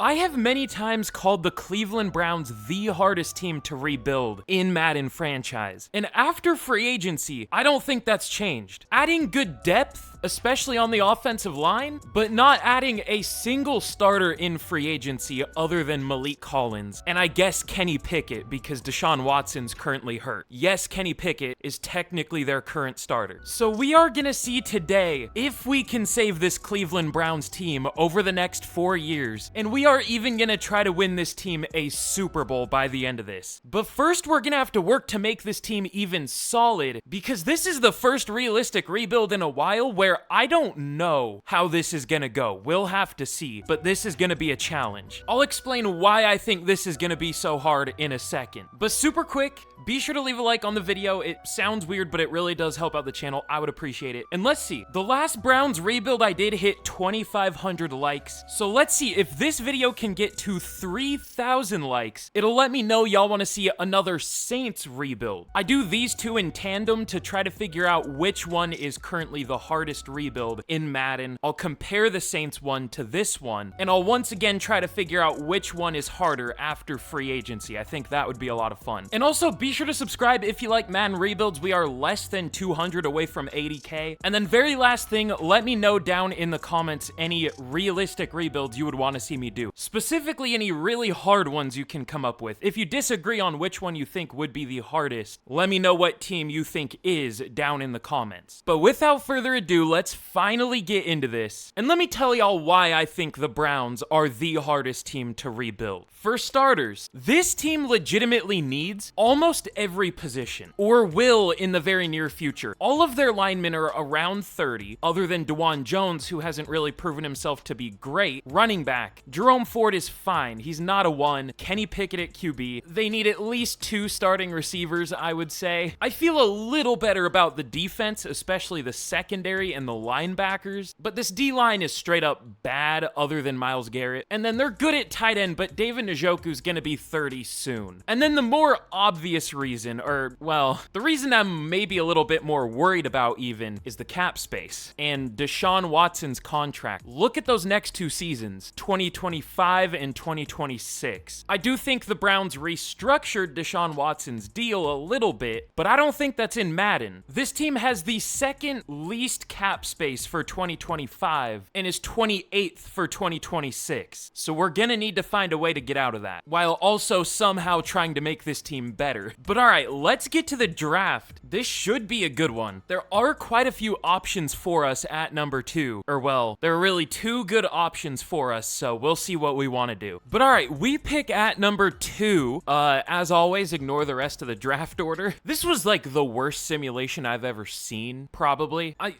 I have many times called the Cleveland Browns the hardest team to rebuild in Madden franchise. And after free agency, I don't think that's changed. Adding good depth, especially on the offensive line, but not adding a single starter in free agency other than Malik Collins. And I guess Kenny Pickett because Deshaun Watson's currently hurt. Yes, Kenny Pickett is technically their current starter. So we are gonna see today if we can save this Cleveland Browns team over the next 4 years. And we are even gonna try to win this team a Super Bowl by the end of this. But first, we're gonna have to work to make this team even solid because this is the first realistic rebuild in a while where I don't know how this is gonna go. We'll have to see, but this is gonna be a challenge. I'll explain why I think this is gonna be so hard in a second. But super quick, be sure to leave a like on the video. It sounds weird, but it really does help out the channel. I would appreciate it. And let's see, the last Browns rebuild I did hit 2,500 likes. So let's see if this video can get to 3,000 likes. It'll let me know y'all want to see another Saints rebuild. I do these two in tandem to try to figure out which one is currently the hardest rebuild in Madden. I'll compare the Saints one to this one, and I'll once again try to figure out which one is harder after free agency. I think that would be a lot of fun. And also be sure to subscribe if you like Madden rebuilds. We are less than 200 away from 80K. And then very last thing, let me know down in the comments any realistic rebuilds you would want to see me do. Specifically, any really hard ones you can come up with. If you disagree on which one you think would be the hardest, let me know what team you think is down in the comments. But without further ado, let's finally get into this. And let me tell y'all why I think the Browns are the hardest team to rebuild. For starters, this team legitimately needs almost every position, or will in the very near future. All of their linemen are around 30, other than DeJuan Jones, who hasn't really proven himself to be great. Running back, Jerome Ford is fine. He's not a 1. Kenny Pickett at QB. They need at least 2 starting receivers, I would say. I feel a little better about the defense, especially the secondary and the linebackers, but this D-line is straight up bad other than Myles Garrett. And then they're good at tight end, but David Njoku's gonna be 30 soon. And then the more obvious reason, or well, the reason I'm maybe a little bit more worried about even, is the cap space and Deshaun Watson's contract. Look at those next 2 seasons, 2025 and 2026. I do think the Browns restructured Deshaun Watson's deal a little bit, but I don't think that's in Madden. This team has the second least cap space for 2025 and is 28th for 2026. So we're gonna need to find a way to get out of that, while also somehow trying to make this team better. But alright, let's get to the draft. This should be a good one. There are quite a few options for us at number 2. Or well, there are really 2 good options for us, so we'll see what we want to do. But alright, we pick at number 2. As always, ignore the rest of the draft order. This was like the worst simulation I've ever seen, probably. I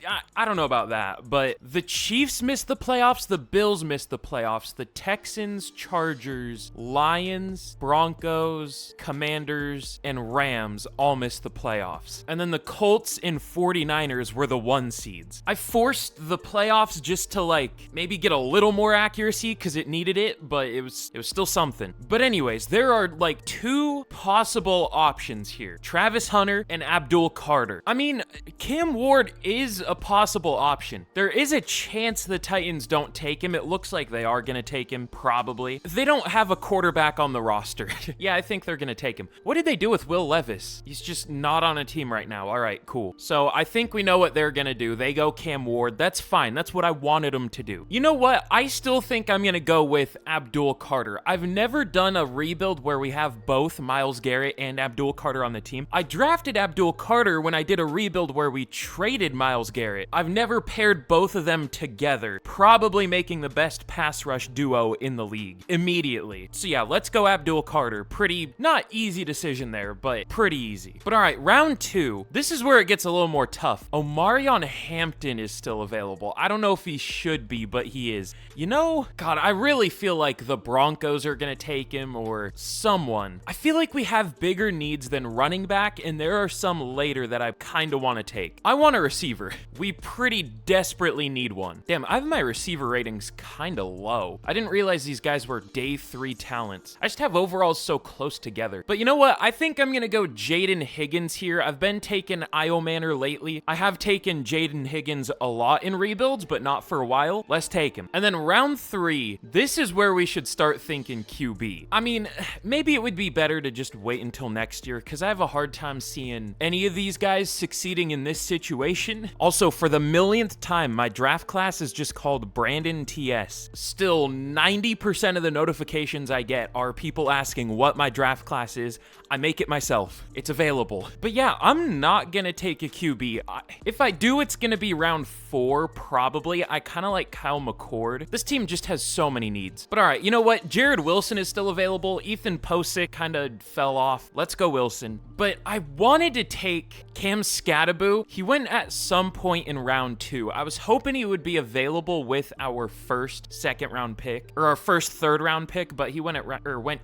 don't know about that, but the Chiefs missed the playoffs, the Bills missed the playoffs, the Texans, Chargers, Lions, Broncos, Commanders, and Rams all missed the playoffs. And then the Colts and 49ers were the 1 seeds. I forced the playoffs just to like maybe get a little more accuracy because it needed it, but it was still something. But anyways, there are like 2 possible options here. Travis Hunter and Abdul Carter. I mean, Cam Ward is a possible option. There is a chance the Titans don't take him. It looks like they are going to take him, probably. They don't have a quarterback on the roster. Yeah, I think they're going to take him. What did they do with Will Levis? He's just not on a team right now. All right, cool. So I think we know what they're going to do. They go Cam Ward. That's fine. That's what I wanted them to do. You know what? I still think I'm going to go with Abdul Carter. I've never done a rebuild where we have both Myles Garrett and Abdul Carter on the team. I drafted Abdul Carter when I did a rebuild where we traded Myles Garrett. I've never paired both of them together, probably making the best pass rush duo in the league immediately. So yeah, let's go Abdul Carter. Pretty, not easy decision there, but pretty easy. But all right, round 2. This is where it gets a little more tough. Omarion Hampton is still available. I don't know if he should be, but he is. You know, God, I really feel like the Broncos are gonna take him or someone. I feel like we have bigger needs than running back, and there are some later that I kind of want to take. I want a receiver. We pretty desperately need one. Damn, I have my receiver ratings kinda low. I didn't realize these guys were day 3 talents. I just have overalls so close together. But you know what? I think I'm gonna go Jaden Higgins here. I've been taking Io Manor lately. I have taken Jaden Higgins a lot in rebuilds, but not for a while. Let's take him. And then round 3, this is where we should start thinking QB. I mean, maybe it would be better to just wait until next year, because I have a hard time seeing any of these guys succeeding in this situation. Also, for the millionth time, my draft class is just called BrandonTS. Still, 90% of the notifications I get are people asking what my draft class is. I make it myself. It's available. But yeah, I'm not gonna take a QB. If I do, it's gonna be round 4, probably. I kind of like Kyle McCord. This team just has so many needs. But all right, you know what? Jared Wilson is still available. Ethan Posick kind of fell off. Let's go Wilson. But I wanted to take Cam Scattaboo. He went at some point in round 2. I was hoping he would be available with our first second round pick, or our first third round pick, but he went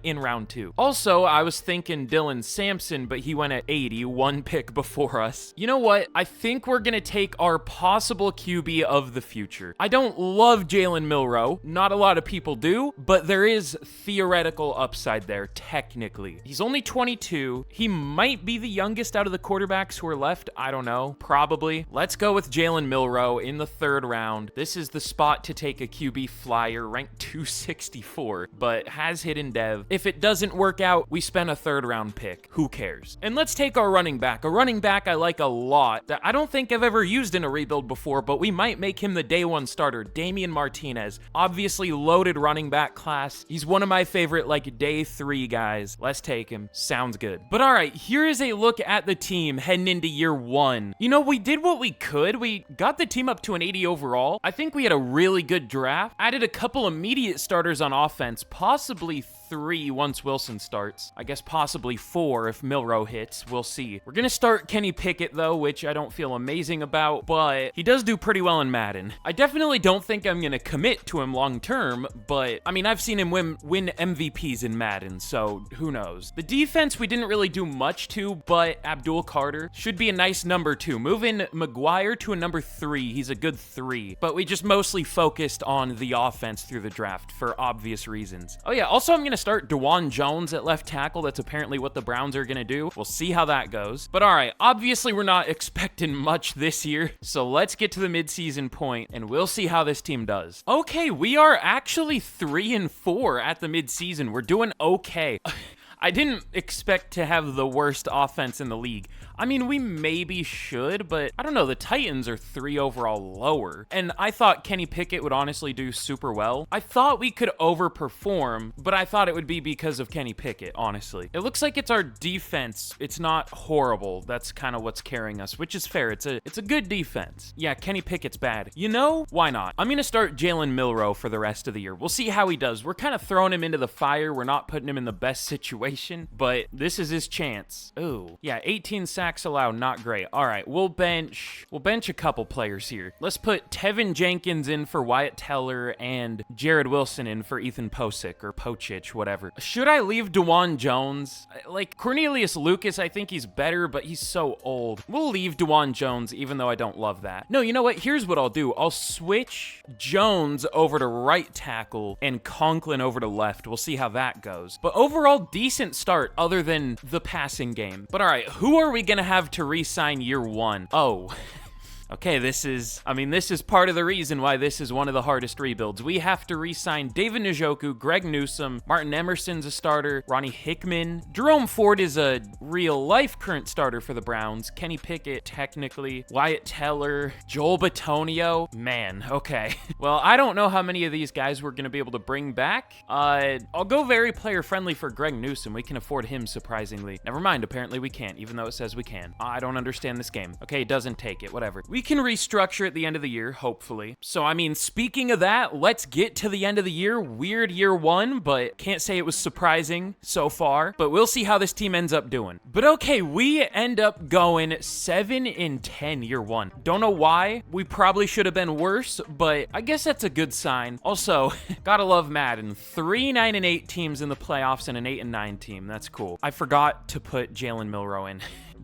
in round 2. Also, I was thinking Dylan Sampson, but he went at 80, one pick before us. You know what? I think we're gonna take our possible QB of the future. I don't love Jalen Milroe. Not a lot of people do, but there is theoretical upside there, technically. He's only 22. He might be the youngest out of the quarterbacks who are left. I don't know. Probably. Let's go with Jalen Milroe in the 3rd round. This is the spot to take a QB flyer, ranked 264, but has hidden dev. If it doesn't work out, we spend a 3rd round pick. Who cares? And let's take our running back. A running back I like a lot that I don't think I've ever used in a rebuild before, but we might make him the day 1 starter. Damian Martinez. Obviously loaded running back class. He's one of my favorite like day 3 guys. Let's take him. Sounds good. But all right, here is a look at the team heading into year 1. You know, we did what we could. We got the team up to an 80 overall. I think we had a really good draft. Added a couple immediate starters on offense, possibly 3 once Wilson starts. I guess possibly 4 if Milroe hits. We'll see. We're gonna start Kenny Pickett though, which I don't feel amazing about, but he does do pretty well in Madden. I definitely don't think I'm gonna commit to him long term, but I mean, I've seen him win MVPs in Madden, so who knows. The defense we didn't really do much to, but Abdul Carter should be a nice number 2. Moving McGuire to a number 3. He's a good 3, but we just mostly focused on the offense through the draft for obvious reasons. Oh yeah, also I'm gonna start DeJuan Jones at left tackle. That's apparently what the Browns are gonna do. We'll see how that goes. But all right, obviously we're not expecting much this year, so let's get to the midseason point and we'll see how this team does. Okay, we are actually 3-4 at the midseason. We're doing okay. I didn't expect to have the worst offense in the league. I mean, we maybe should, but I don't know. The Titans are 3 overall lower, and I thought Kenny Pickett would honestly do super well. I thought we could overperform, but I thought it would be because of Kenny Pickett, honestly. It looks like it's our defense. It's not horrible. That's kind of what's carrying us, which is fair. It's a good defense. Yeah, Kenny Pickett's bad. You know, why not? I'm going to start Jalen Milroe for the rest of the year. We'll see how he does. We're kind of throwing him into the fire. We're not putting him in the best situation, but this is his chance. Ooh, yeah, 18 sacks allowed, not great. All right, we'll bench a couple players here. Let's put Tevin Jenkins in for Wyatt Teller and Jared Wilson in for Ethan Posick or Pochich, whatever. Should I leave DeJuan Jones? Like Cornelius Lucas, I think he's better, but he's so old. We'll leave DeJuan Jones, even though I don't love that. No, you know what? Here's what I'll do. I'll switch Jones over to right tackle and Conklin over to left. We'll see how that goes. But overall, decent start other than the passing game. But all right, who are we gonna have to re-sign year 1? Oh. Okay, this is part of the reason why this is one of the hardest rebuilds. We have to re-sign David Njoku, Greg Newsome, Martin Emerson's a starter, Ronnie Hickman. Jerome Ford is a real-life current starter for the Browns. Kenny Pickett, technically. Wyatt Teller, Joel Bitonio. Man, okay. Well, I don't know how many of these guys we're going to be able to bring back. I'll go very player-friendly for Greg Newsome. We can afford him, surprisingly. Never mind, apparently we can't, even though it says we can. I don't understand this game. Okay, it doesn't take it, whatever. We can restructure at the end of the year, hopefully. So, I mean, speaking of that, let's get to the end of the year. Weird year 1, but can't say it was surprising so far. But we'll see how this team ends up doing. But okay, we end up going 7-10 year 1. Don't know why. We probably should have been worse, but I guess that's a good sign. Also, gotta love Madden. 3 9-8 teams in the playoffs and an 8-9 team. That's cool. I forgot to put Jalen Milroe in.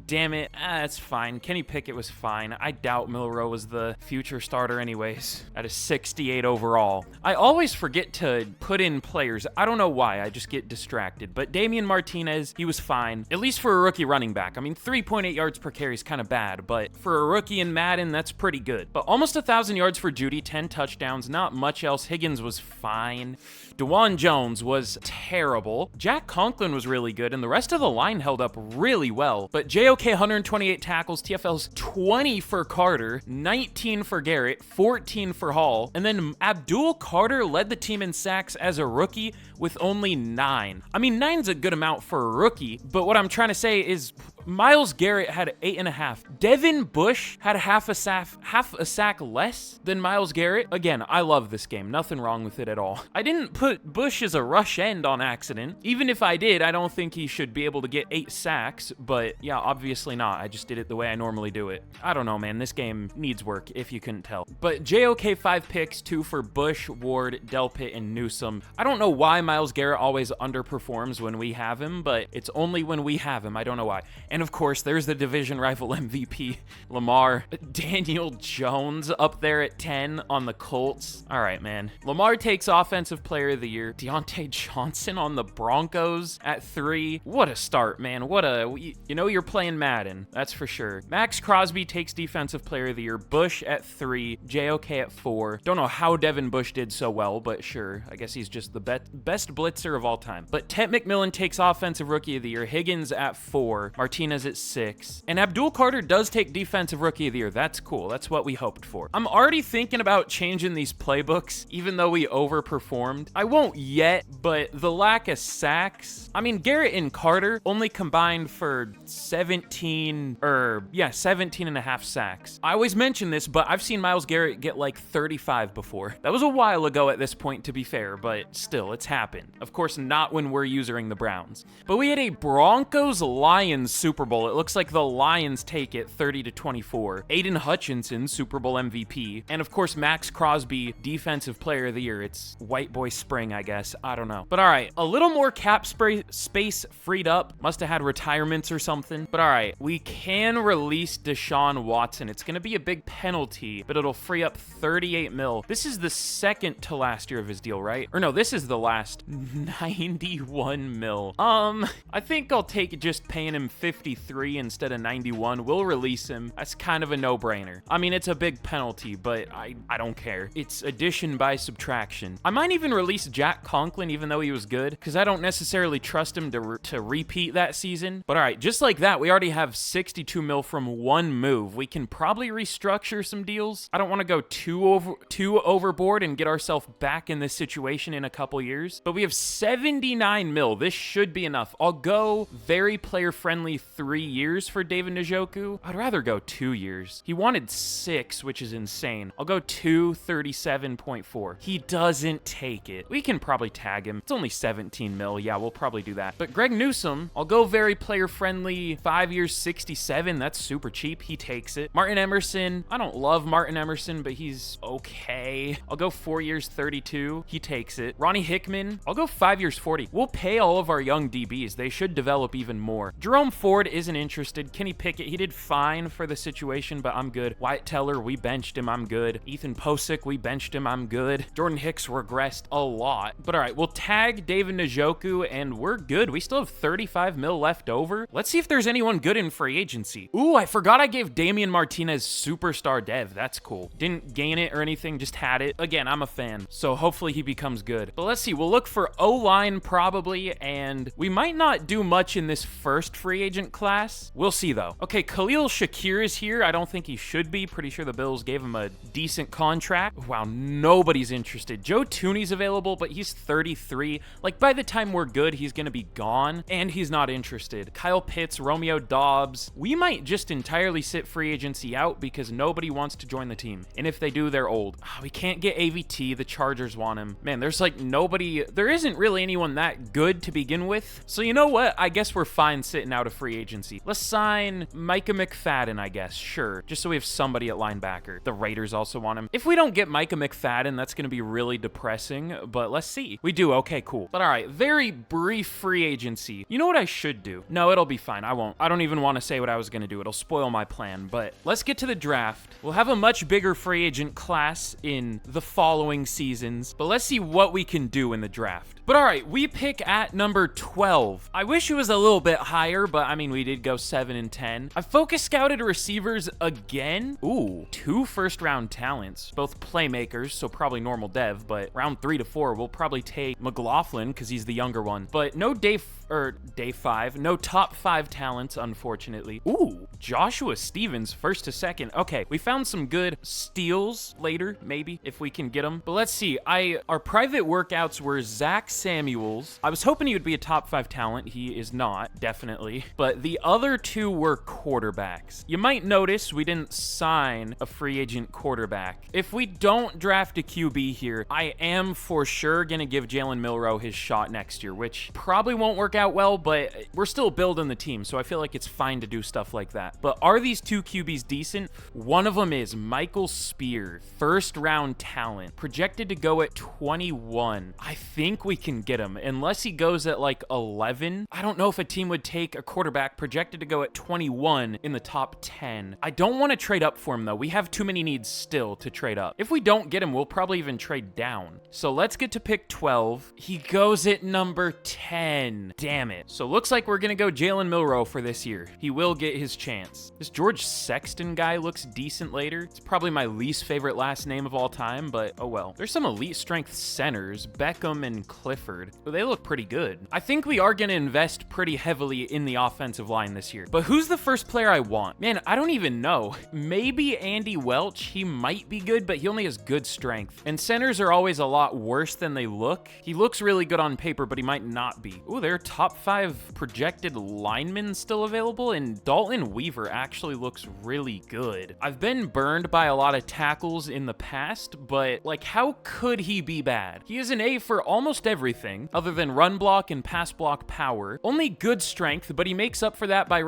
damn it. That's fine. Kenny Pickett was fine. I doubt Milroe was the future starter anyways. At a 68 overall. I always forget to put in players. I don't know why. I just get distracted. But Damian Martinez, he was fine. At least for a rookie running back. I mean, 3.8 yards per carry is kind of bad, but for a rookie in Madden, that's pretty good. But almost 1,000 yards for Judy, 10 touchdowns, not much else. Higgins was fine. DeJuan Jones was terrible. Jack Conklin was really good, and the rest of the line held up really well. But JOK, 128 tackles, TFL's 20 for Carter, 19 for Garrett, 14 for Hall, and then Abdul Carter led the team in sacks as a rookie with only 9. I mean, 9's a good amount for a rookie, but what I'm trying to say is Myles Garrett had 8.5. Devin Bush had half a sack less than Myles Garrett. Again, I love this game. Nothing wrong with it at all. I didn't put Bush as a rush end on accident. Even if I did, I don't think he should be able to get 8 sacks, but yeah, obviously not. I just did it the way I normally do it. I don't know, man. This game needs work, if you couldn't tell. But JOK 5 picks, 2 for Bush, Ward, Delpit, and Newsome. I don't know why Myles Garrett always underperforms when we have him, but it's only when we have him. I don't know why. And of course, there's the division rival MVP, Lamar. Daniel Jones up there at 10 on the Colts. All right, man. Lamar takes Offensive Player of the Year. Deontay Johnson on the Broncos at 3. What a start, man. You know you're playing Madden. That's for sure. Max Crosby takes Defensive Player of the Year. Bush at 3. JOK at 4. Don't know how Devin Bush did so well, but sure. I guess he's just the best blitzer of all time. But Ted McMillan takes Offensive Rookie of the Year. Higgins at 4. Martinez at 6. And Abdul Carter does take Defensive Rookie of the Year. That's cool. That's what we hoped for. I'm already thinking about changing these playbooks, even though we overperformed. I won't yet, but the lack of sacks. I mean, Garrett and Carter only combined for 17 and a half sacks. I always mention this, but I've seen Myles Garrett get like 35 before. That was a while ago at this point, to be fair, but still, it's happened. Of course, not when we're using the Browns. But we had a Broncos-Lions Super Bowl. It looks like the Lions take it 30-24. Aiden Hutchinson, Super Bowl MVP. And of course, Max Crosby, Defensive Player of the Year. It's white boy spring, I guess. I don't know. But all right, a little more cap space freed up. Must have had retirements or something. But all right, we can release Deshaun Watson. It's going to be a big penalty, but it'll free up 38 mil. This is the second to last year of his deal, right? Or no, this is the last 91 mil. I think I'll take just paying him 53 instead of 91. We'll release him. That's kind of a no-brainer. I mean, it's a big penalty, but I don't care. It's addition by subtraction. I might even release Jack Conklin, even though he was good, because I don't necessarily trust him to repeat that season. But all right, just like that, we already have 62 mil from one move. We can probably restructure some deals. I don't want to go too overboard and get ourselves back in this situation in a couple years, but we have 79 mil. This should be enough. I'll go very player-friendly 3 years for David Njoku. I'd rather go 2 years. He wanted 6, which is insane. I'll go 237.4. He doesn't take it. We can probably tag him. It's only 17 mil. Yeah, we'll probably do that. But Greg Newsome, I'll go very player-friendly 5 years, 67. That's super cheap. He takes it. Martin Emerson, I don't love Martin Emerson, but he's okay. I'll go 4 years, 32. He takes it. Ronnie Hickman, I'll go 5 years, 40. We'll pay all of our young DBs. They should develop even more. Jerome Ford isn't interested. Kenny Pickett, he did fine for the situation, but I'm good. Wyatt Teller, we benched him. I'm good. Ethan Posick, we benched him. I'm good. Jordan Hicks regressed a lot. But all right, we'll tag David Njoku, and we're good. We still have 35 mil left over. Let's see if there's anyone good in free agency. Ooh, I forgot I gave Damian Martinez Superstar Dev. That's cool. Didn't gain it or anything, just had it. Again, I'm a fan, so hopefully he becomes good. But let's see. We'll look for O-line probably, and we might not do much in this first free agent class. We'll see, though. Okay, Khalil Shakir is here. I don't think he should be. Pretty sure the Bills gave him a decent contract. Wow, nobody's interested. Joe Tooney's available, but he's 33. Like, by the time we're good, he's going to be gone, and he's not interested. Kyle Pitts, Romeo Dobbs. We might just entirely sit free agency out because nobody wants to join the team. And if they do, they're old. We can't get AVT. The Chargers want him. Man, there's like nobody. There isn't really anyone that good to begin with. So you know what? I guess we're fine sitting out of free agency. agency. Let's sign Micah McFadden, I guess. Sure. Just so we have somebody at linebacker. The Raiders also want him. If we don't get Micah McFadden, that's going to be really depressing, but let's see. We do. Okay, cool. But all right, very brief free agency. You know what I should do? No, it'll be fine. I won't. I don't even want to say what I was going to do. It'll spoil my plan, but let's get to the draft. We'll have a much bigger free agent class in the following seasons, but let's see what we can do in the draft. But all right, we pick at number 12. I wish it was a little bit higher, but I mean, we did go 7 and 10. I focus scouted receivers again. Ooh, 2 first-round talents, both playmakers, so probably normal dev, but round 3 to 4, we'll probably take McLaughlin because he's the younger one. But no day 5, no top 5 talents, unfortunately. Ooh, Joshua Stevens, 1st to 2nd. Okay, we found some good steals later, maybe, if we can get them. But let's see, our private workouts were Zach Samuels. I was hoping he would be a top 5 talent. He is not, definitely. But the other 2 were quarterbacks. You might notice we didn't sign a free agent quarterback. If we don't draft a QB here, I am for sure going to give Jalen Milroe his shot next year, which probably won't work out well, but we're still building the team, so I feel like it's fine to do stuff like that. But are these 2 QBs decent? One of them is Michael Spear, 1st round talent, projected to go at 21. I think we can get him, unless he goes at like 11. I don't know if a team would take a quarterback projected to go at 21 in the top 10. I don't want to trade up for him though. We have too many needs still to trade up. If we don't get him, we'll probably even trade down. So let's get to pick 12. He goes at number 10. Damn it. So looks like we're gonna go Jalen Milroe for this year. He will get his chance. This George Sexton guy looks decent later. It's probably my least favorite last name of all time, but oh well. There's some elite strength centers, Beckham and Clifford. They look pretty good. I think we are gonna invest pretty heavily in the offensive line this year. But who's the first player I want? Man, I don't even know. Maybe Andy Welch. He might be good, but he only has good strength. And centers are always a lot worse than they look. He looks really good on paper, but he might not be. Ooh, there are top 5 projected linemen still available, and Dalton Weaver actually looks really good. I've been burned by a lot of tackles in the past, but like, how could he be bad? He is an A for almost everything other than run block and pass block power. Only good strength, but he makes up for that by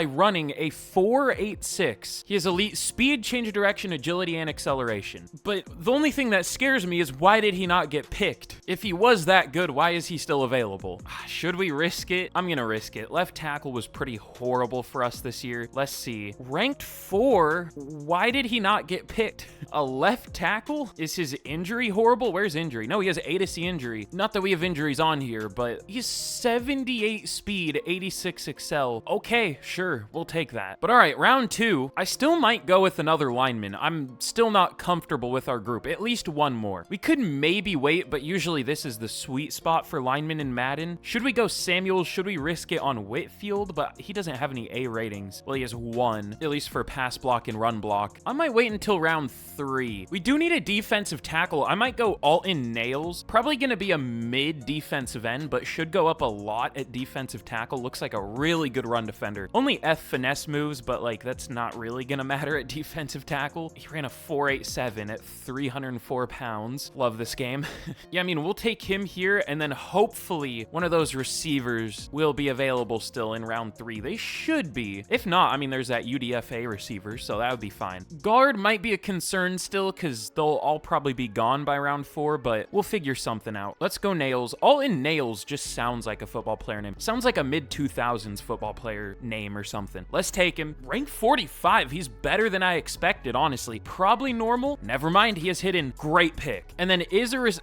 running a 4.86. He has elite speed, change of direction, agility, and acceleration. But the only thing that scares me is why did he not get picked? If he was that good, why is he still available? Should we risk it? I'm gonna risk it. Left tackle was pretty horrible for us this year. Let's see. Ranked 4, why did he not get picked? A left tackle? Is his injury horrible? Where's injury? No, he has A to C injury. Not that we have injuries on here, but he's 78 speed, 86 excel. Okay, sure, we'll take that. But all right, round 2, I still might go with another lineman. I'm still not comfortable with our group. At least one more. We could maybe wait, but usually this is the sweet spot for linemen in Madden. Should we go Samuels? Should we risk it on Whitfield? But he doesn't have any A ratings. Well, he has 1, at least for pass block and run block. I might wait until round 3. We do need a defensive tackle. I might go Alton Nails. Probably gonna be a mid defensive end, but should go up a lot at defensive tackle. Looks like a really good run defender. Only F finesse moves, but like that's not really gonna matter at defensive tackle. He ran a 4.87 at 304 pounds. Love this game. Yeah, I mean, we'll take him here, and then hopefully one of those receivers will be available still in round 3. They should be. If not, I mean, there's that UDFA receiver, so that would be fine. Guard might be a concern still, because they'll all probably be gone by round 4, but we'll figure something out. Let's go Nails. Alton Nails just sounds like a football player name. Sounds like a mid-2000s football player name or something. Let's take him. Rank 45. He's better than I expected, honestly. Probably normal. Never mind, he has hidden. Great pick. And then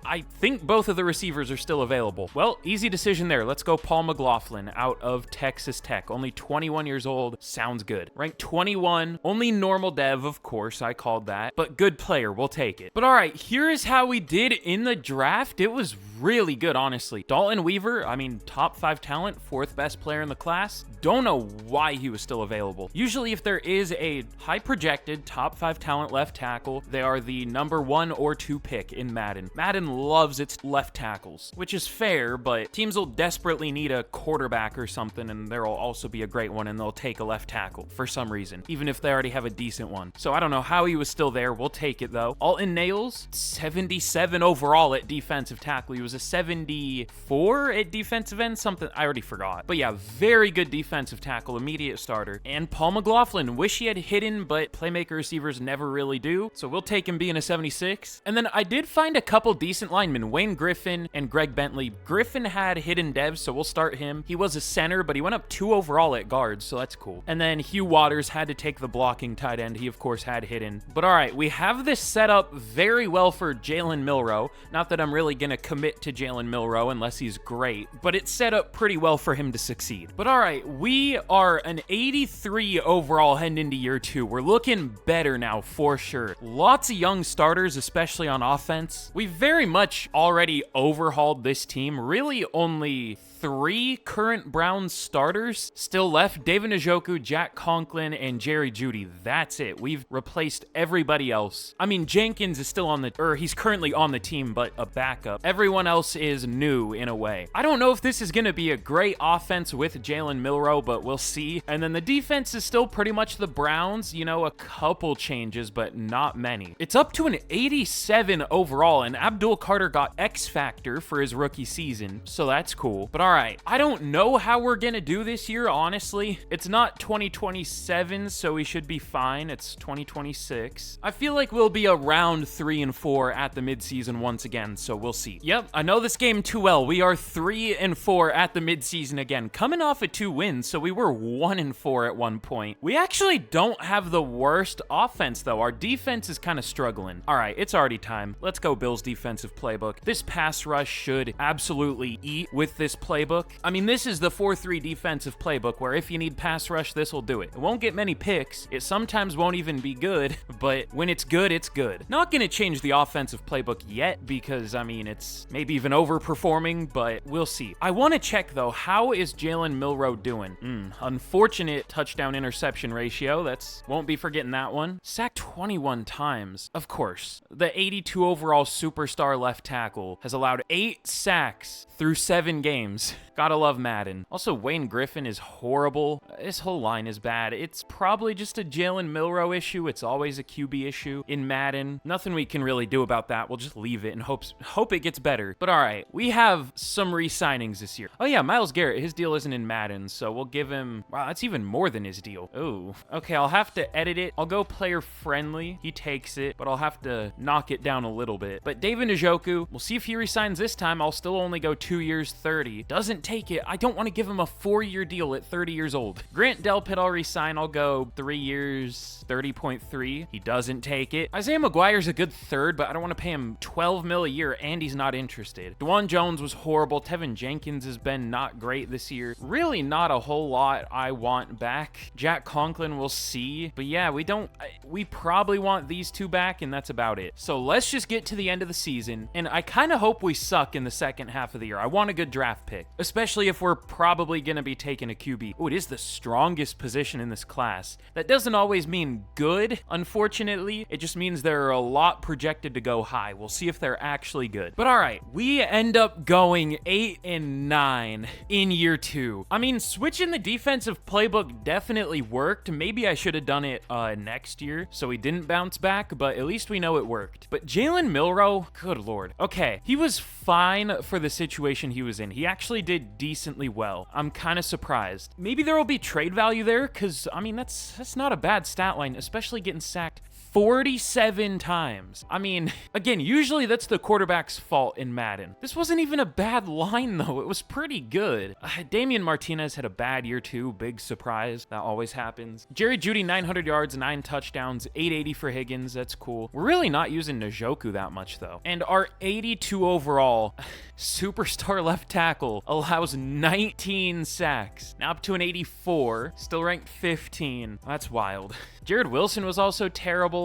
I think both of the receivers are still available. Well, easy decision there. Let's go Paul McLaughlin out of Texas Tech. Only 21 years old. Sounds good. Rank 21. Only normal dev, of course. I called that. But good player. We'll take it. But all right, here is how we did in the draft. It was really good, honestly. Dalton Weaver, I mean, top 5 talent, 4th best player in the class. Don't know why he was still available. Usually if there is a high projected top 5 talent left tackle, they are the number 1 or 2 pick in Madden. Madden loves its left tackles, which is fair, but teams will desperately need a quarterback or something, and there will also be a great one, and they'll take a left tackle for some reason, even if they already have a decent one. So I don't know how he was still there. We'll take it though. Alton Nails, 77 overall at defensive tackle. He was a 74 at defensive end, something I already forgot. But yeah, very good defensive tackle, immediate starter. And Paul McLaughlin, wish he had hidden, but playmaker receivers never really do. So we'll take him being a 76. And then I did find a couple decent linemen, Wayne Griffin and Greg Bentley. Griffin had hidden devs, so we'll start him. He was a center, but he went up 2 overall at guard, so that's cool. And then Hugh Waters had to take the blocking tight end. He, of course, had hidden. But all right, we have this set up very well for Jalen Milroe. Not that I'm really going to commit to Jalen Milroe unless he's great, but it's set up pretty well for him to succeed. But all right, we are an 83 overall heading into year 2. We're looking better now for sure. Lots of young starters, especially on offense. We've very much already overhauled this team. Really only 3 current Browns starters still left: David Njoku, Jack Conklin, and Jerry Jeudy. That's it. We've replaced everybody else. I mean, Jenkins is still on he's currently on the team, but a backup. Everyone else is new in a way. I don't know if this is going to be a great offense with Jalen Milroe, but we'll see. And then the defense is still pretty much the Browns, you know, a couple changes, but not many. It's up to an 87 overall, and Abdul Carter got X Factor for his rookie season, so that's cool. But all right, I don't know how we're gonna do this year, honestly. It's not 2027, so we should be fine. It's 2026. I feel like we'll be around 3-4 at the midseason once again, so we'll see. Yep, I know this game too well. We are 3-4 at the midseason again, coming off of 2 wins, so we were 1-4 at one point. We actually don't have the worst offense, though. Our defense is kind of struggling. All right, it's already time. Let's go Bills defensive playbook. This pass rush should absolutely eat with this playbook. I mean, this is the 4-3 defensive playbook where if you need pass rush, this will do it. It won't get many picks. It sometimes won't even be good, but when it's good, it's good. Not going to change the offensive playbook yet because, I mean, it's maybe even overperforming, but we'll see. I want to check, though, how is Jalen Milroe doing? Unfortunate touchdown interception ratio. Won't be forgetting that one. Sacked 21 times. Of course, the 82 overall superstar left tackle has allowed 8 sacks through 7 games. Gotta love Madden. Also, Wayne Griffin is horrible. This whole line is bad. It's probably just a Jalen Milroe issue. It's always a QB issue in Madden. Nothing we can really do about that. We'll just leave it and hope it gets better. But all right, we have some re-signings this year. Oh yeah, Myles Garrett, his deal isn't in Madden, so we'll give him, wow, that's even more than his deal. Oh, okay, I'll have to edit it. I'll go player friendly. He takes it, but I'll have to knock it down a little bit. But David Njoku, we'll see if he resigns this time. I'll still only go 2 years, 30. Doesn't take it. I don't want to give him a 4-year deal at 30 years old. Grant Delpit, I'll resign. I'll go 3 years, 30.3. He doesn't take it. Isaiah McGuire's a good third, but I don't want to pay him $12 million a year, and he's not interested. DeJuan Jones was horrible. Tevin Jenkins has been not great this year. Really not a whole lot I want back. Jack Conklin, we'll see. But yeah, we probably want these 2 back, and that's about it. So let's just get to the end of the season, and I kind of hope we suck in the second half of the year. I want a good draft pick, especially if we're probably going to be taking a QB. Oh, it is the strongest position in this class. That doesn't always mean good, unfortunately. It just means there are a lot projected to go high. We'll see if they're actually good. But all right, we end up going 8-9 in year 2. I mean, switching the defensive playbook definitely worked. Maybe I should have done it next year so he didn't bounce back, but at least we know it worked. But Jalen Milroe, good lord. Okay, he was fine for the situation he was in. He actually did decently well. I'm kind of surprised. Maybe there will be trade value there because, I mean, that's not a bad stat line, especially getting sacked 47 times. I mean, again, usually that's the quarterback's fault in Madden. This wasn't even a bad line, though. It was pretty good. Damian Martinez had a bad year, too. Big surprise. That always happens. Jerry Jeudy, 900 yards, 9 touchdowns, 880 for Higgins. That's cool. We're really not using Njoku that much, though. And our 82 overall superstar left tackle allows 19 sacks. Now up to an 84. Still ranked 15. That's wild. Jared Wilson was also terrible.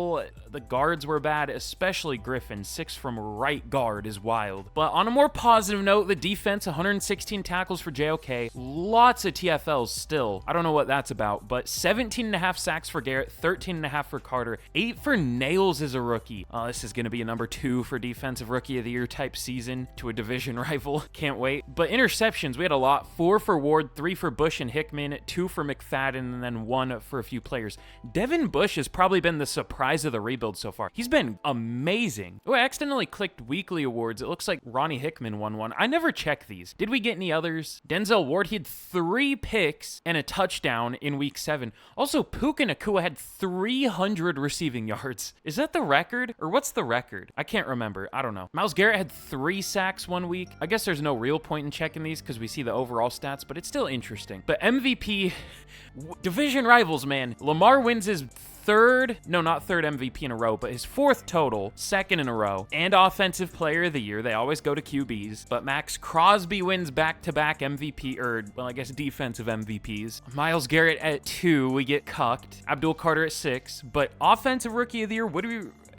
The guards were bad, especially Griffin. 6 from right guard is wild. But on a more positive note, the defense, 116 tackles for JOK. Lots of TFLs still. I don't know what that's about, but 17.5 sacks for Garrett, 13.5 for Carter, 8 for Nails as a rookie. This is going to be a number 2 for Defensive Rookie of the Year type season to a division rival. Can't wait. But interceptions, we had a lot. 4 for Ward, 3 for Bush and Hickman, 2 for McFadden, and then 1 for a few players. Devin Devin Bush has probably been the surprise of the rebuild so far. He's been amazing. Oh, I accidentally clicked weekly awards. It looks like Ronnie Hickman won one. I never check these. Did we get any others? Denzel Ward, he had 3 picks and a touchdown in week 7. Also, Puka Nacua had 300 receiving yards. Is that the record? Or what's the record? I can't remember. I don't know. Myles Garrett had 3 sacks one week. I guess there's no real point in checking these because we see the overall stats, but it's still interesting. But MVP, division rivals, man. Lamar wins his not third MVP in a row, but his 4th total, 2nd in a row, and Offensive Player of the Year. They always go to QBs, but Max Crosby wins back-to-back MVP, or, well, I guess defensive MVPs. Myles Garrett at 2, we get cucked. Abdul Carter at 6, but Offensive Rookie of the Year,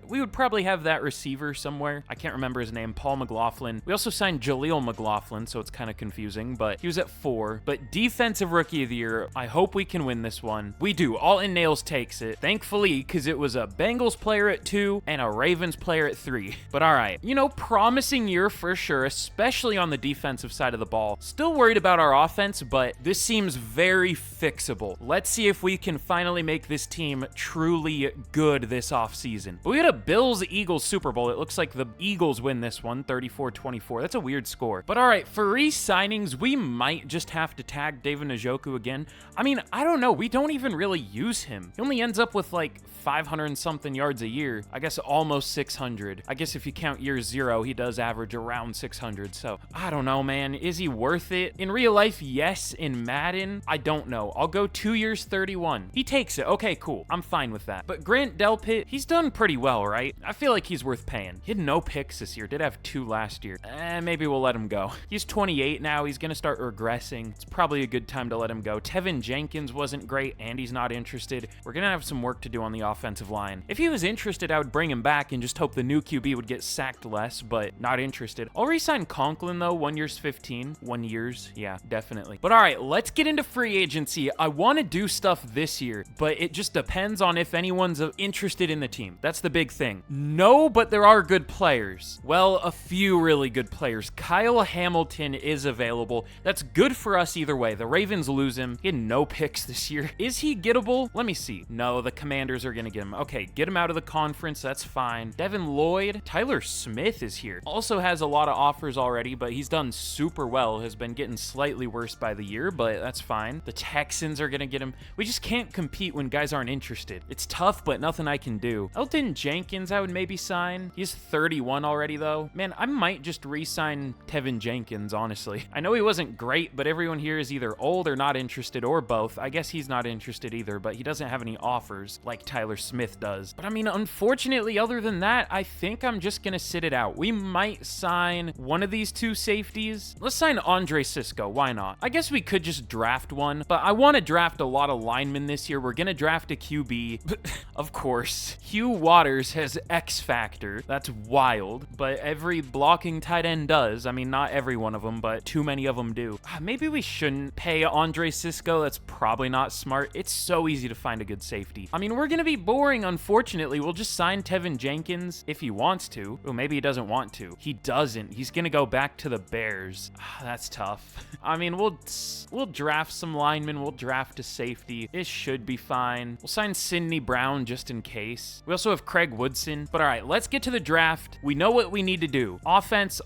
we would probably have that receiver somewhere. I can't remember his name. Paul McLaughlin. We also signed Jaleel McLaughlin, so it's kind of confusing, but he was at 4. But Defensive Rookie of the Year, I hope we can win this one. We do. All in Nails takes it. Thankfully, because it was a Bengals player at 2 and a Ravens player at 3. But all right. You know, promising year for sure, especially on the defensive side of the ball. Still worried about our offense, but this seems very fixable. Let's see if we can finally make this team truly good this offseason. But we had a Bills-Eagles Super Bowl. It looks like the Eagles win this one, 34-24. That's a weird score. But all right, for re-signings, we might just have to tag David Njoku again. I mean, I don't know. We don't even really use him. He only ends up with like 500 and something yards a year. I guess almost 600. I guess if you count year 0, he does average around 600. So I don't know, man. Is he worth it? In real life, yes. In Madden, I don't know. I'll go 2 years, 31. He takes it. Okay, cool. I'm fine with that. But Grant Delpit, he's done pretty well, right? I feel like he's worth paying. He had no picks this year. Did have 2 last year. Maybe we'll let him go. He's 28 now. He's going to start regressing. It's probably a good time to let him go. Tevin Jenkins wasn't great, and he's not interested. We're going to have some work to do on the offensive line. If he was interested, I would bring him back and just hope the new QB would get sacked less, but not interested. I'll re-sign Conklin, though. 1 year's 15. 1 year's. Yeah, definitely. But all right, let's get into free agency. I want to do stuff this year, but it just depends on if anyone's interested in the team. That's the big thing. No, but there are good players. Well, a few really good players. Kyle Hamilton is available. That's good for us either way. The Ravens lose him. He had no picks this year. Is he gettable? Let me see. No, the Commanders are going to get him. Okay, get him out of the conference. That's fine. Devin Lloyd. Tyler Smith is here. Also has a lot of offers already, but he's done super well. Has been getting slightly worse by the year, but that's fine. The Texans are going to get him. We just can't compete when guys aren't interested. It's tough, but nothing I can do. Elton Jenkins, I would maybe sign. He's 31 already, though. Man, I might just re-sign Tevin Jenkins, honestly. I know he wasn't great, but everyone here is either old or not interested, or both. I guess he's not interested either, but he doesn't have any offers like Tyler Smith does. But I mean, unfortunately, other than that, I think I'm just gonna sit it out. We might sign one of these 2 safeties. Let's sign Andre Sisco. Why not? I guess we could just draft one, but I want to draft a lot of linemen this year. We're gonna draft a QB. Of course. Hugh Waters has X Factor. That's wild, but every blocking tight end does. I mean, not every one of them, but too many of them do. Maybe we shouldn't pay Andre Sisco. That's probably not smart. It's so easy to find a good safety. I mean, we're gonna be boring, unfortunately. We'll just sign Tevin Jenkins if he wants to. Well, maybe he doesn't want to. He doesn't. He's gonna go back to the Bears. That's tough. I mean, we'll draft some linemen. We'll draft a safety. It should be fine. We'll sign Sidney Brown just in case. We also have Craig Woodson. But all right, let's get to the draft. We know what we need to do. Offense,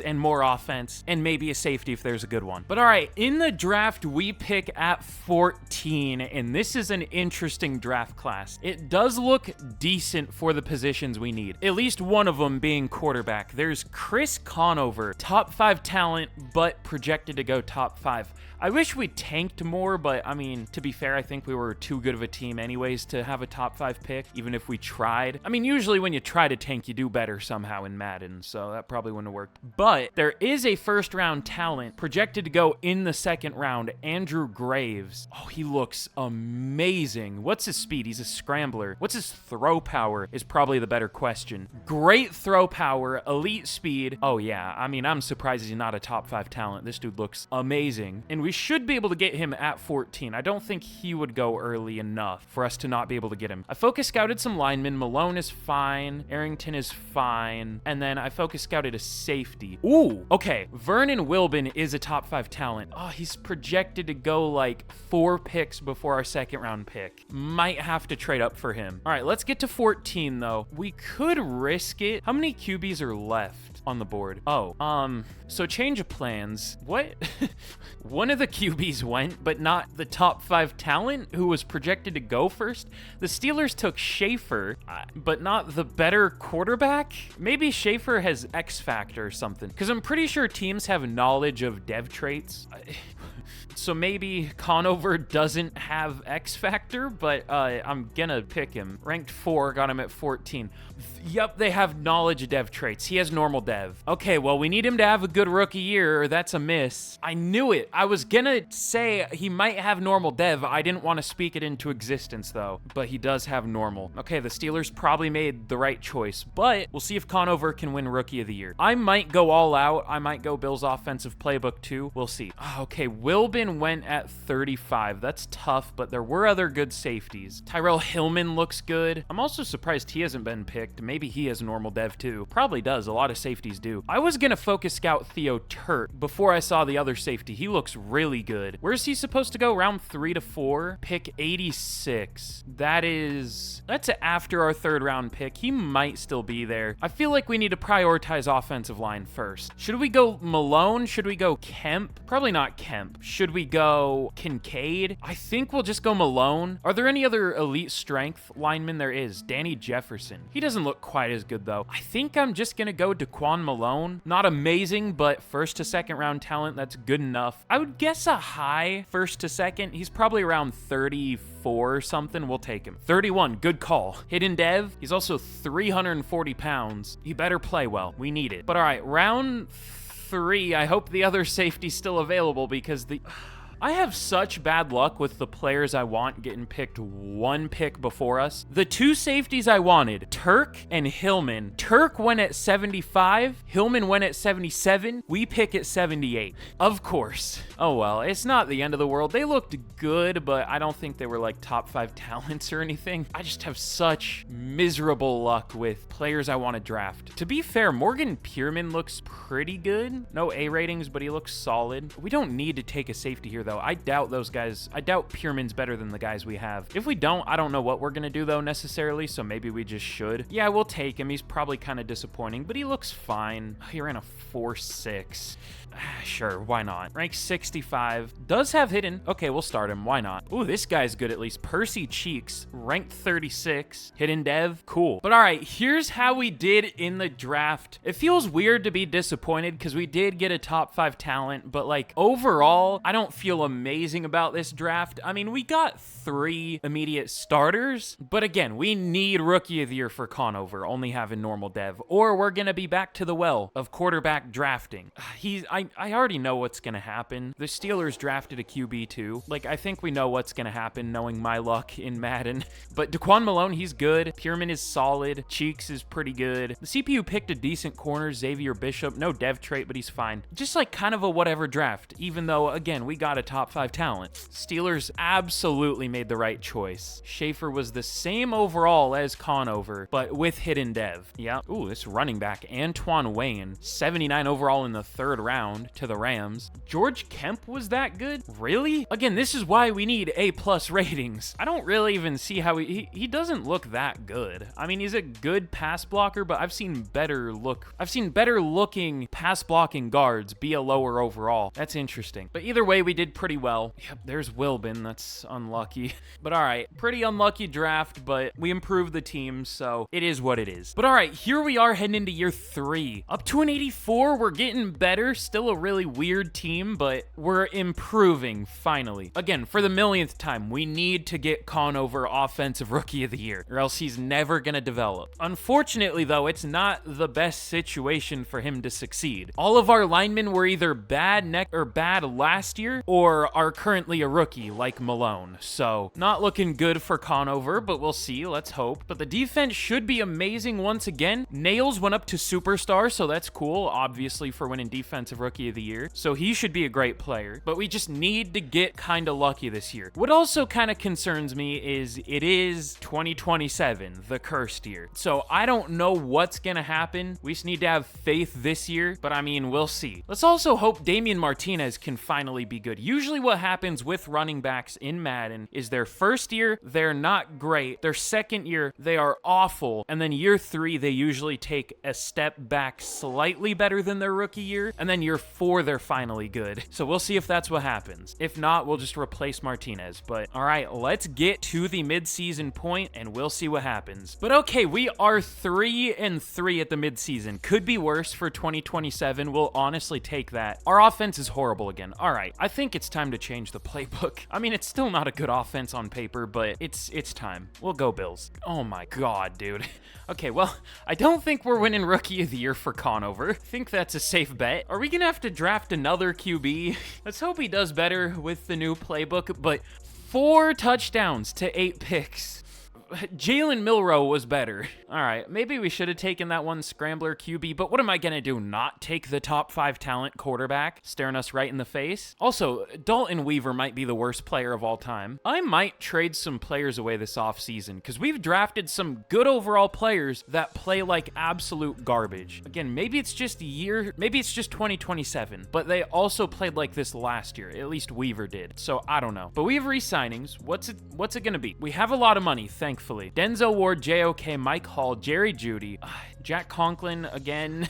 and more offense, and maybe a safety if there's a good one. But all right, in the draft, we pick at 14, and this is an interesting draft class. It does look decent for the positions we need, at least one of them being quarterback. There's Chris Conover, top 5 talent, but projected to go top 5. I wish we tanked more, but I mean, to be fair, I think we were too good of a team anyways to have a top 5 pick, even if we tried. I mean, usually when you try to tank, you do better somehow in Madden, so that probably wouldn't have worked. But there is a first-round talent projected to go in the 2nd round, Andrew Graves. Oh, he looks amazing. What's his speed? He's a scrambler. What's his throw power is probably the better question. Great throw power, elite speed. Oh yeah, I mean, I'm surprised he's not a top 5 talent. This dude looks amazing, and we should be able to get him at 14. I don't think he would go early enough for us to not be able to get him. I focus scouted some linemen. Malone is fine. Arrington is fine. And then I focus scouted a safety. Ooh, okay. Vernon Wilbin is a top 5 talent. Oh, he's projected to go like 4 picks before our second round pick. Might have to trade up for him. All right, let's get to 14 though. We could risk it. How many QBs are left on the board? Oh, so change of plans. What? One of the QBs went, but not the top 5 talent who was projected to go first. The Steelers took Schaefer, but not the better quarterback. Maybe Schaefer has X factor or something, because I'm pretty sure teams have knowledge of dev traits. So maybe Conover doesn't have X factor, but I'm gonna pick him. Ranked 4, got him at 14. Yep, they have knowledge of dev traits. He has normal dev. Okay, well, we need him to have a good rookie year, or that's a miss. I knew it. I was gonna say he might have normal dev. I didn't want to speak it into existence, though, but he does have normal. Okay, the Steelers probably made the right choice, but we'll see if Conover can win rookie of the year. I might go all out. I might go Bills offensive playbook too. We'll see. Okay, Wilbin went at 35. That's tough, but there were other good safeties. Tyrell Hillman looks good. I'm also surprised he hasn't been picked. Maybe he has normal dev too. Probably does. A lot of safeties do. I was gonna focus scout Theo Turk before I saw the other safety. He looks really good. Where's he supposed to go? Round 3 to 4. Pick 86. That's after our 3rd round pick. He might still be there. I feel like we need to prioritize offensive line first. Should we go Malone? Should we go Kemp? Probably not Kemp. Should we go Kincaid? I think we'll just go Malone. Are there any other elite strength linemen? There is. Danny Jefferson. He doesn't look quite as good though. I think I'm just gonna go Daquan Malone. Not amazing, but 1st to 2nd round talent. That's good enough. I would guess a high 1st to 2nd. He's probably around 34 or something. We'll take him. 31. Good call. Hidden dev. He's also 340 pounds. He better play well. We need it. But all right, round 3. I hope the other safety's still available because I have such bad luck with the players I want getting picked 1 pick before us. The 2 safeties I wanted, Turk and Hillman. Turk went at 75. Hillman went at 77. We pick at 78. Of course. Oh well, it's not the end of the world. They looked good, but I don't think they were like top 5 talents or anything. I just have such miserable luck with players I want to draft. To be fair, Morgan Pierman looks pretty good. No A ratings, but he looks solid. We don't need to take a safety here though. I doubt those guys. I doubt Pierman's better than the guys we have. If we don't, I don't know what we're gonna do though necessarily, so maybe we just should. Yeah, we'll take him. He's probably kind of disappointing, but he looks fine. He ran a 4.6. Sure, why not? Rank 65. Does have hidden. Okay, we'll start him. Why not? Ooh, this guy's good at least. Percy Cheeks, ranked 36. Hidden dev. Cool. But all right, here's how we did in the draft. It feels weird to be disappointed because we did get a top 5 talent, but like overall, I don't feel amazing about this draft. I mean, we got 3 immediate starters, but again, we need rookie of the year for Conover, only having normal dev, or we're gonna be back to the well of quarterback drafting. I already know what's gonna happen. The Steelers drafted a QB too. Like, I think we know what's gonna happen knowing my luck in Madden. But Daquan Malone, he's good. Pierman is solid. Cheeks is pretty good. The CPU picked a decent corner, Xavier Bishop. No dev trait, but he's fine. Just like kind of a whatever draft, even though, again, we got a top 5 talent. Steelers absolutely made the right choice. Schaefer was the same overall as Conover, but with hidden dev. Yeah. Ooh, this running back, Antoine Wayne, 79 overall in the 3rd round to the Rams. George Kemp was that good? Really? Again, this is why we need A+ ratings. I don't really even see how he doesn't look that good. I mean, he's a good pass blocker, but I've seen better looking pass blocking guards be a lower overall. That's interesting. But either way, we did pretty well. Yep, there's Wilbin. That's unlucky. But all right, pretty unlucky draft, but we improved the team, so it is what it is. But all right, here we are heading into year 3. Up to an 84, we're getting better. Still a really weird team, but we're improving finally. Again, for the millionth time, we need to get Conover offensive rookie of the year, or else he's never gonna develop. Unfortunately, though, it's not the best situation for him to succeed. All of our linemen were either bad last year, or or are currently a rookie like Malone. So not looking good for Conover, but we'll see. Let's hope. But the defense should be amazing once again. Nails went up to superstar, so that's cool, obviously, for winning defensive rookie of the year. So he should be a great player, but we just need to get kind of lucky this year. What also kind of concerns me is it is 2027, the cursed year. So I don't know what's gonna happen. We just need to have faith this year, but I mean, we'll see. Let's also hope Damian Martinez can finally be good. Usually what happens with running backs in Madden is their first year, they're not great. Their second year, they are awful. And then year 3, they usually take a step back slightly better than their rookie year. And then year 4, they're finally good. So we'll see if that's what happens. If not, we'll just replace Martinez. But all right, let's get to the midseason point and we'll see what happens. But okay, we are 3-3 at the midseason. Could be worse for 2027. We'll honestly take that. Our offense is horrible again. All right, I think it's time to change the playbook. I mean, it's still not a good offense on paper, but it's time. We'll go Bills. Oh my God, dude. Okay, well, I don't think we're winning Rookie of the Year for Conover. I think that's a safe bet. Are we gonna have to draft another QB? Let's hope he does better with the new playbook, but 4 touchdowns to 8 picks. Jalen Milroe was better. All right, maybe we should have taken that one scrambler QB, but what am I going to do? Not take the top 5 talent quarterback staring us right in the face? Also, Dalton Weaver might be the worst player of all time. I might trade some players away this offseason because we've drafted some good overall players that play like absolute garbage. Again, maybe it's just 2027, but they also played like this last year. At least Weaver did. So I don't know. But we have re-signings. What's it going to be? We have a lot of money, thankfully. Denzel Ward, JOK, Mike Hall, Jerry Jeudy, Jack Conklin again.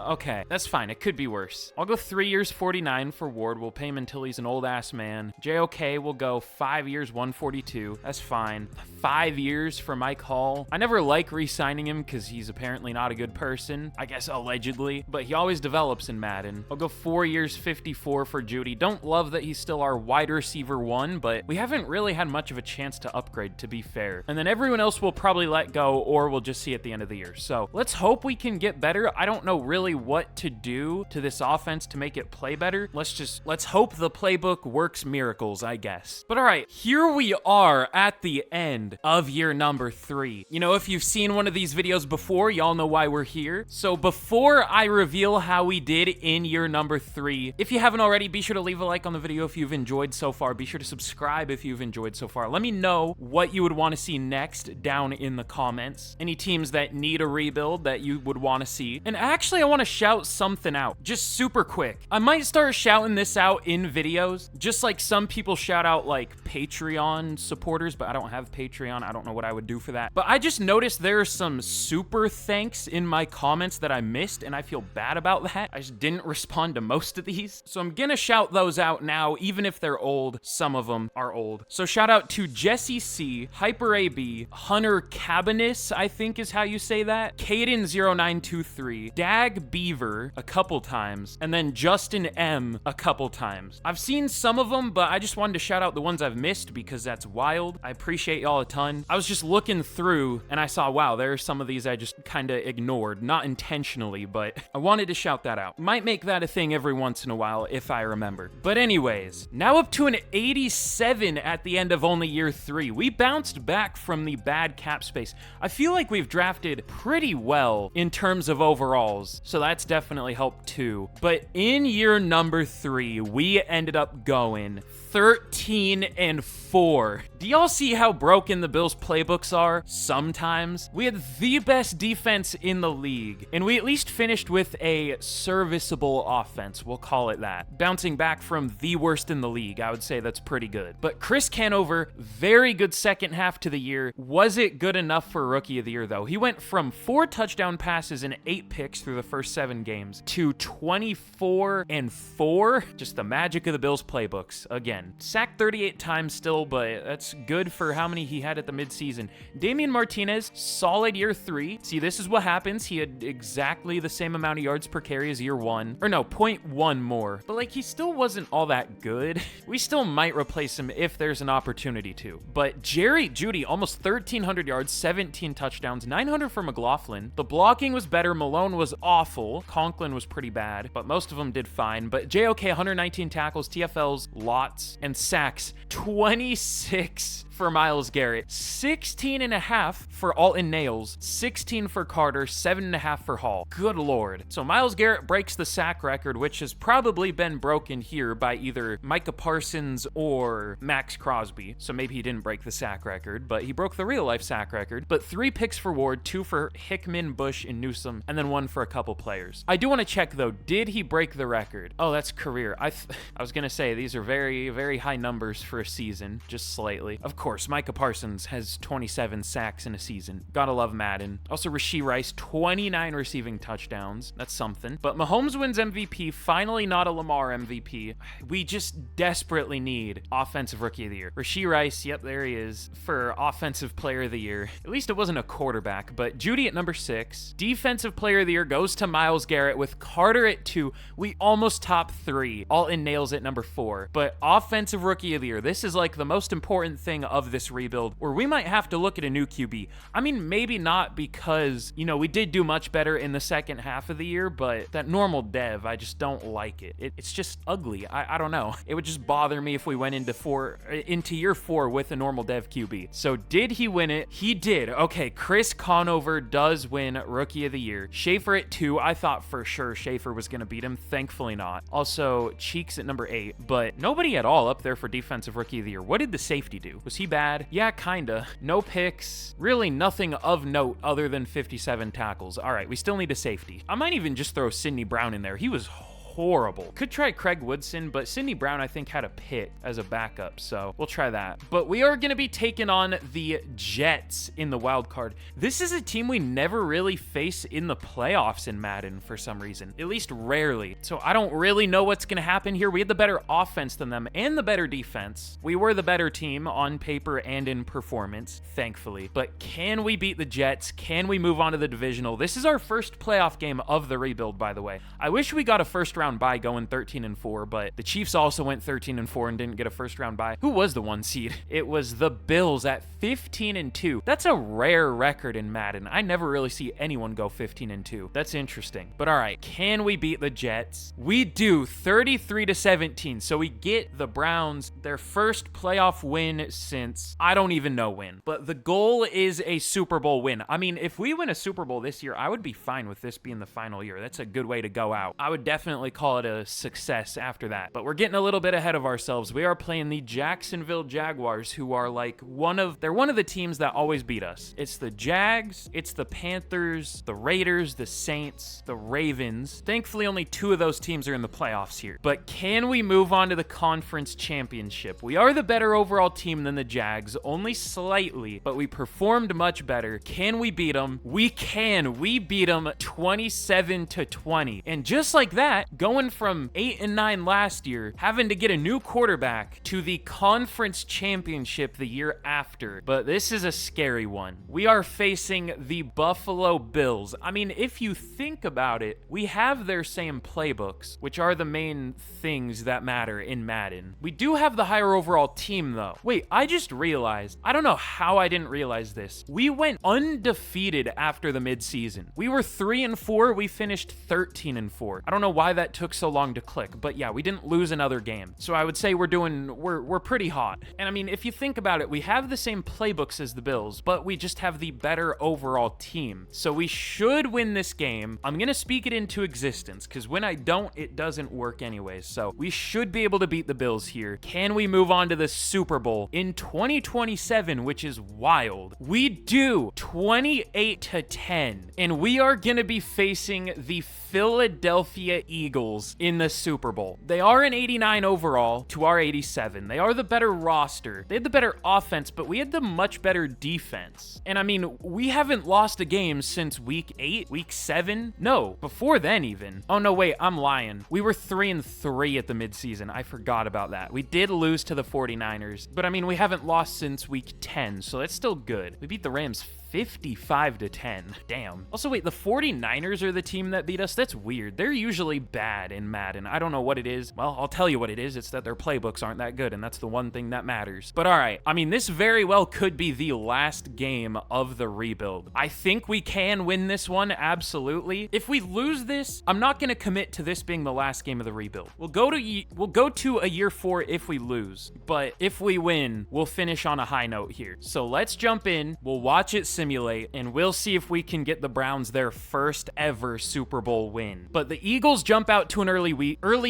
Okay, that's fine. It could be worse. I'll go 3 years, 49 for Ward. We'll pay him until he's an old ass man. JOK will go 5 years, 142. That's fine. 5 years for Mike Hall. I never like re-signing him because he's apparently not a good person. I guess allegedly, but he always develops in Madden. I'll go 4 years, 54 for Jeudy. Don't love that he's still our wide receiver 1, but we haven't really had much of a chance to upgrade, to be fair. And then everyone else will probably let go or we'll just see at the end of the year. So let's hope we can get better. I don't know really what to do to this offense to make it play better. Let's hope the playbook works miracles, I guess. But all right, here we are at the end of year number 3. You know, if you've seen one of these videos before, y'all know why we're here. So before I reveal how we did in year number 3, if you haven't already, be sure to leave a like on the video if you've enjoyed so far. Be sure to subscribe if you've enjoyed so far. Let me know what you would want to see next down in the comments. Any teams that need a rebuild that you would want to see. And actually, I want to shout something out just super quick. I might start shouting this out in videos, just like some people shout out like Patreon supporters, but I don't have Patreon. I don't know what I would do for that. But I just noticed there are some super thanks in my comments that I missed, and I feel bad about that. I just didn't respond to most of these. So I'm gonna shout those out now, even if they're old. Some of them are old. So shout out to Jesse C, Hyper AB, Hunter Cabanis, I think is how you say that, Caden0923, Dag Beaver a couple times, and then Justin M a couple times. I've seen some of them, but I just wanted to shout out the ones I've missed because that's wild. I appreciate y'all a ton. I was just looking through and I saw, wow, there are some of these I just kind of ignored, not intentionally, but I wanted to shout that out. Might make that a thing every once in a while if I remember. But anyways, now up to an 87 at the end of only year 3. We bounced back from the bad cap space. I feel like we've drafted pretty well in terms of overalls, so that's definitely helped too. But in year number 3, we ended up going 13-4. Do y'all see how broken the Bills playbooks are? Sometimes. We had the best defense in the league, and we at least finished with a serviceable offense, we'll call it that. Bouncing back from the worst in the league, I would say that's pretty good. But Chris Canover, very good second half to the year. Was it good enough for Rookie of the Year though? He went from 4 touchdown passes and 8 picks through the first 7 games to 24-4. Just the magic of the Bills playbooks again. Sacked 38 times still, but that's good for how many he had at the midseason. Damian Martinez, solid year 3. See, this is what happens. He had exactly the same amount of yards per carry as year 1. Or no, 0.1 more. But like, he still wasn't all that good. We still might replace him if there's an opportunity to. But Jerry Jeudy, almost 1,300 yards, 17 touchdowns, 900 for McLaughlin. The blocking was better. Malone was awful. awful. Conklin was pretty bad, but most of them did fine. But JOK, 119 tackles, TFLs, lots, and sacks, 26 for Myles Garrett, 16.5 for Alton Nails, 16 for Carter, 7.5 for Hall. Good Lord. So Myles Garrett breaks the sack record, which has probably been broken here by either Micah Parsons or Max Crosby. So maybe he didn't break the sack record, but he broke the real life sack record. But 3 picks for Ward, 2 for Hickman, Bush, and Newsome, and then 1 for a couple players. I do want to check though, did he break the record? Oh, that's career. I was gonna say these are very, very high numbers for a season, just slightly. Of course, Micah Parsons has 27 sacks in a season. Gotta love Madden. Also, Rashee Rice, 29 receiving touchdowns. That's something. But Mahomes wins MVP, finally not a Lamar MVP. We just desperately need Offensive Rookie of the Year. Rashee Rice, yep, there he is, for Offensive Player of the Year. At least it wasn't a quarterback, but Judy at number 6. Defensive Player of the Year goes to Myles Garrett with Carter at 2. We almost top 3. Alton Nails at number 4. But Offensive Rookie of the Year, this is like the most important thing of this rebuild, where we might have to look at a new QB. I mean, maybe not because, you know, we did do much better in the second half of the year, but that normal dev, I just don't like it. It's just ugly. I don't know. It would just bother me if we went into year 4 with a normal dev QB. So did he win it? He did. Okay, Chris Conover does win Rookie of the Year. Schaefer at 2. I thought for sure Schaefer was going to beat him. Thankfully not. Also, Cheeks at number 8, but nobody at all up there for Defensive Rookie of the Year. What did the safety do? Was he bad? Yeah, kinda. No picks. Really nothing of note other than 57 tackles. All right, we still need a safety. I might even just throw Sidney Brown in there. He was horrible. Could try Craig Woodson, but Sidney Brown, I think, had a pick as a backup, so we'll try that. But we are going to be taking on the Jets in the wild card. This is a team we never really face in the playoffs in Madden for some reason, at least rarely. So I don't really know what's going to happen here. We had the better offense than them and the better defense. We were the better team on paper and in performance, thankfully. But can we beat the Jets? Can we move on to the divisional? This is our first playoff game of the rebuild, by the way. I wish we got a first round bye going 13-4, but the Chiefs also went 13-4 and didn't get a first round bye. Who was the 1 seed? It was the Bills at 15-2. That's a rare record in Madden. I never really see anyone go 15-2. That's interesting. But all right, can we beat the Jets? We do, 33-17. So we get the Browns their first playoff win since I don't even know when. But the goal is a Super Bowl win. I mean, if we win a Super Bowl this year, I would be fine with this being the final year. That's a good way to go out. I would definitely call it a success after that. But we're getting a little bit ahead of ourselves. We are playing the Jacksonville Jaguars, who are like one of the teams that always beat us. It's the Jags, it's the Panthers, the Raiders, the Saints, the Ravens. Thankfully, only 2 of those teams are in the playoffs here. But can we move on to the conference championship? We are the better overall team than the Jags, only slightly, but we performed much better. Can we beat them? We can. We beat them 27-20. And just like that, going from 8-9 last year, having to get a new quarterback, to the conference championship the year after. But this is a scary one. We are facing the Buffalo Bills. I mean, if you think about it, we have their same playbooks, which are the main things that matter in Madden. We do have the higher overall team, though. Wait, I just realized, I don't know how I didn't realize this. We went undefeated after the midseason. We were 3-4, we finished 13-4. I don't know why that took so long to click, but yeah, we didn't lose another game. So I would say we're pretty hot. And I mean, if you think about it, we have the same playbooks as the Bills, but we just have the better overall team. So we should win this game. I'm gonna speak it into existence, because when I don't, it doesn't work anyways. So we should be able to beat the Bills here. Can we move on to the Super Bowl in 2027, which is wild? We do, 28-10, and we are gonna be facing the Philadelphia Eagles in the Super Bowl. They are an 89 overall to our 87. They are the better roster. They had the better offense, but we had the much better defense. And I mean, we haven't lost a game since week 8, week 7. No, before then even. Oh no, wait, I'm lying. We were 3-3 at the midseason. I forgot about that. We did lose to the 49ers, but I mean, we haven't lost since week 10, so that's still good. We beat the Rams 55-10. Damn. Also, wait, the 49ers are the team that beat us? That's weird. They're usually bad in Madden. I don't know what it is. Well, I'll tell you what it is. It's that their playbooks aren't that good, and that's the one thing that matters. But all right, I mean, this very well could be the last game of the rebuild. I think we can win this one, absolutely. If we lose this, I'm not going to commit to this being the last game of the rebuild. We'll go to a year 4 if we lose, but if we win, we'll finish on a high note here. So let's jump in, we'll watch it simulate, and we'll see if we can get the Browns their first ever Super Bowl win. But the Eagles jump out to an early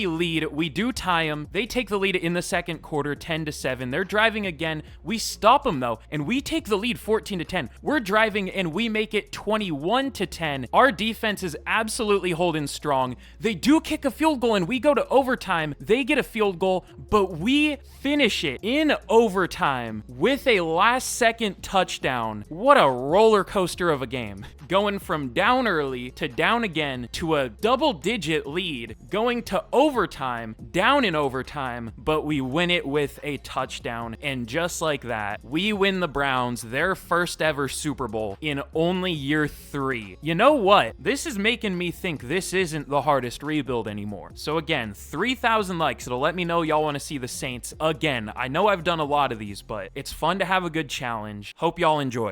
lead. We do tie them. They take the lead in the second quarter, 10-7. They're driving again. We stop them though, and we take the lead 14-10. We're driving and we make it 21-10. Our defense is absolutely holding strong. They do kick a field goal and we go to overtime. They get a field goal, but we finish it in overtime with a last-second touchdown. What a roller coaster of a game. Going from down early to down again to a double-digit lead, going to overtime, down in overtime, but we win it with a touchdown. And just like that, we win the Browns their first ever Super Bowl in only year 3. You know what? This is making me think this isn't the hardest rebuild anymore. So again, 3,000 likes. It'll let me know y'all want to see the Saints again. I know I've done a lot of these, but it's fun to have a good challenge. Hope y'all enjoyed.